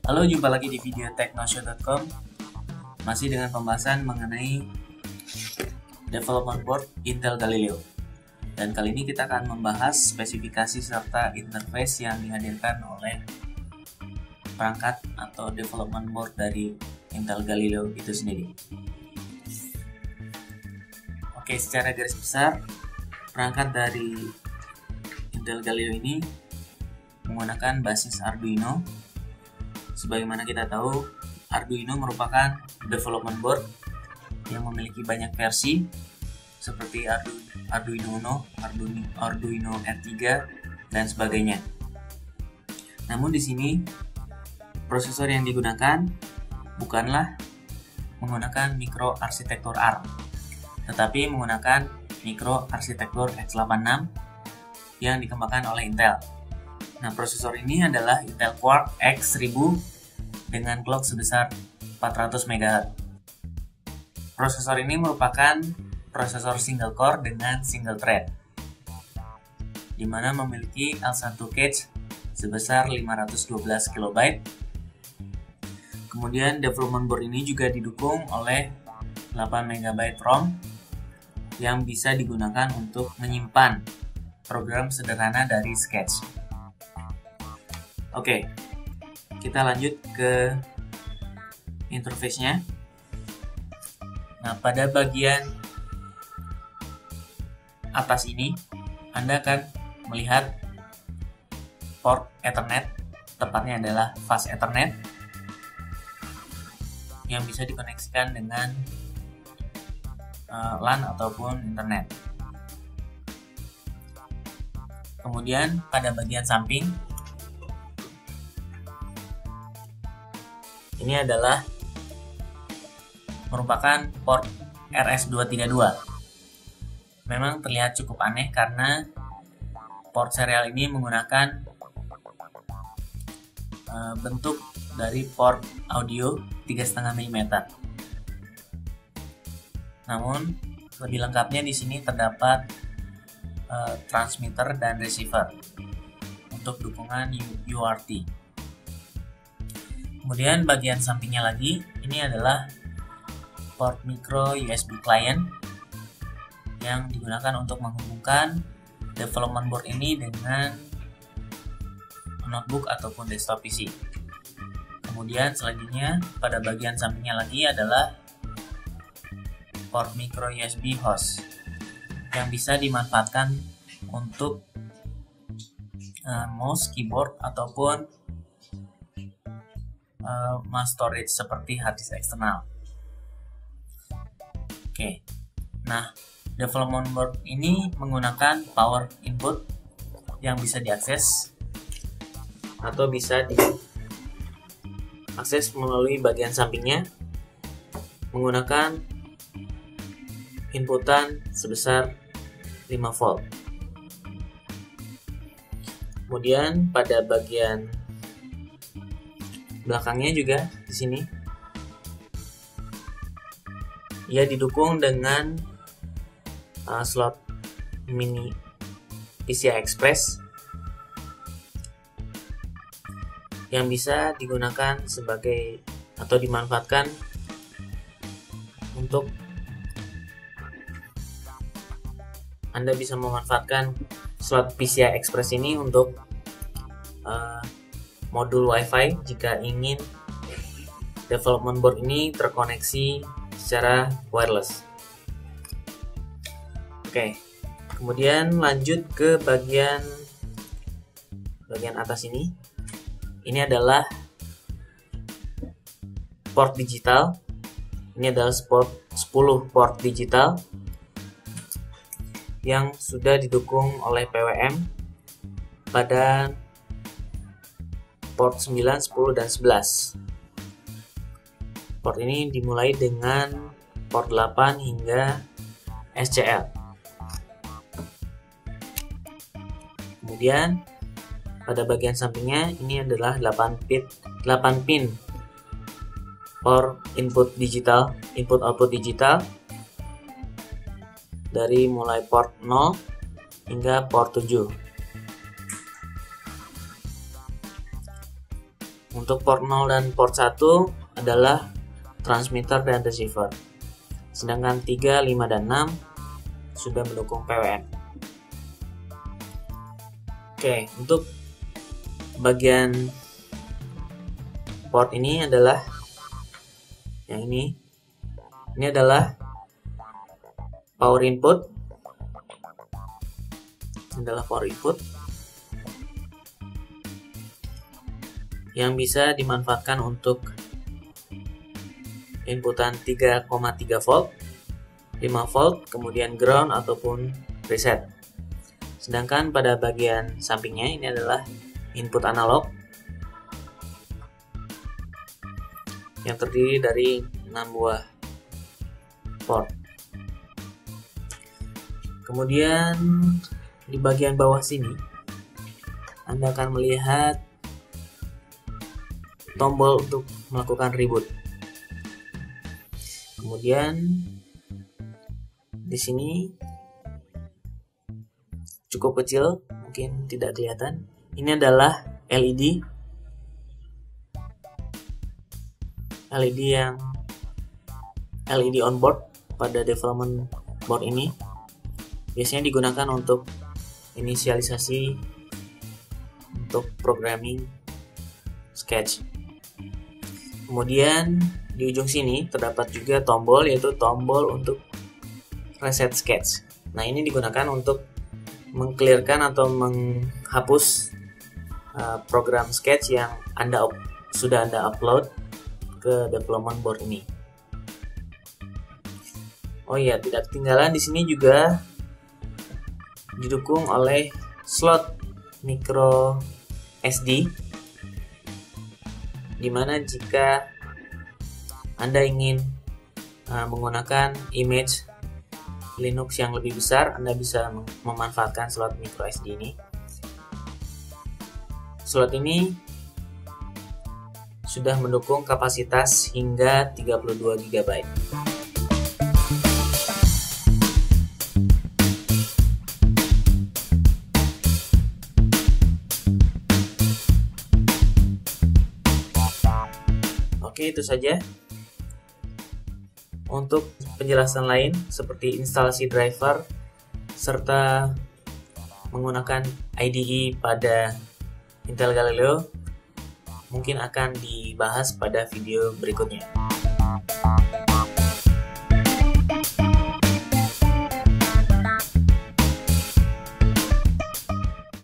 Halo, jumpa lagi di video technoshow.com. Masih dengan pembahasan mengenai development board Intel Galileo. Dan kali ini kita akan membahas spesifikasi serta interface yang dihadirkan oleh perangkat atau development board dari Intel Galileo itu sendiri. Oke, secara garis besar, perangkat dari Intel Galileo ini menggunakan basis Arduino. Sebagaimana kita tahu, Arduino merupakan development board yang memiliki banyak versi seperti Arduino Uno, Arduino R3, dan sebagainya. Namun di sini prosesor yang digunakan bukanlah menggunakan mikroarsitektur ARM, tetapi menggunakan mikroarsitektur x86 yang dikembangkan oleh Intel. Nah, prosesor ini adalah Intel Quark X1000 dengan clock sebesar 400 MHz. Prosesor ini merupakan prosesor single core dengan single thread, di mana memiliki L1 cache sebesar 512 KB. Kemudian development board ini juga didukung oleh 8 MB ROM yang bisa digunakan untuk menyimpan program sederhana dari Sketch. Oke, kita lanjut ke interface-nya. Nah, pada bagian atas ini Anda akan melihat port Ethernet, tepatnya adalah fast Ethernet, yang bisa dikoneksikan dengan LAN ataupun internet. Kemudian pada bagian samping ini adalah merupakan port RS232. Memang terlihat cukup aneh karena port serial ini menggunakan bentuk dari port audio 3,5 mm. Namun lebih lengkapnya di sini terdapat transmitter dan receiver untuk dukungan UART. Kemudian bagian sampingnya lagi, ini adalah port micro USB client yang digunakan untuk menghubungkan development board ini dengan notebook ataupun desktop PC. Kemudian selanjutnya pada bagian sampingnya lagi adalah port micro USB host yang bisa dimanfaatkan untuk mouse, keyboard, ataupun mass storage seperti hard disk eksternal. Oke, nah development board ini menggunakan power input yang bisa diakses atau bisa diakses melalui bagian sampingnya menggunakan inputan sebesar 5 volt. Kemudian pada bagian belakangnya juga di sini ia didukung dengan slot mini PCI Express yang bisa digunakan sebagai atau dimanfaatkan untuk Anda bisa memanfaatkan slot PCI Express ini untuk modul WiFi jika ingin development board ini terkoneksi secara wireless. Oke, kemudian lanjut ke bagian atas ini. Ini adalah port digital. Ini adalah 10 port digital yang sudah didukung oleh PWM pada port 9, 10, dan 11. Port ini dimulai dengan port 8 hingga SCL. Kemudian pada bagian sampingnya ini adalah 8 pin port input output digital dari mulai port 0 hingga port 7. Untuk port 0 dan port 1 adalah transmitter dan receiver. Sedangkan 3, 5, dan 6 sudah mendukung PWM. Oke, untuk bagian port ini adalah yang ini. Ini adalah power input. Ini adalah power input yang bisa dimanfaatkan untuk inputan 3,3 volt, 5 volt, kemudian ground ataupun reset. Sedangkan pada bagian sampingnya ini adalah input analog yang terdiri dari 6 buah port. Kemudian di bagian bawah sini Anda akan melihat tombol untuk melakukan reboot. Kemudian di sini cukup kecil, mungkin tidak kelihatan. Ini adalah LED yang LED on board pada development board ini. Biasanya digunakan untuk inisialisasi untuk programming Sketch. Kemudian di ujung sini terdapat juga tombol, yaitu tombol untuk reset Sketch. Nah, ini digunakan untuk mengclearkan atau menghapus program Sketch yang sudah Anda upload ke development board ini. Oh iya, tidak ketinggalan di sini juga didukung oleh slot micro SD, dimana jika Anda ingin menggunakan image Linux yang lebih besar, Anda bisa memanfaatkan slot micro SD ini. Slot ini sudah mendukung kapasitas hingga 32 GB. Oke, itu saja. Untuk penjelasan lain seperti instalasi driver serta menggunakan IDE pada Intel Galileo mungkin akan dibahas pada video berikutnya.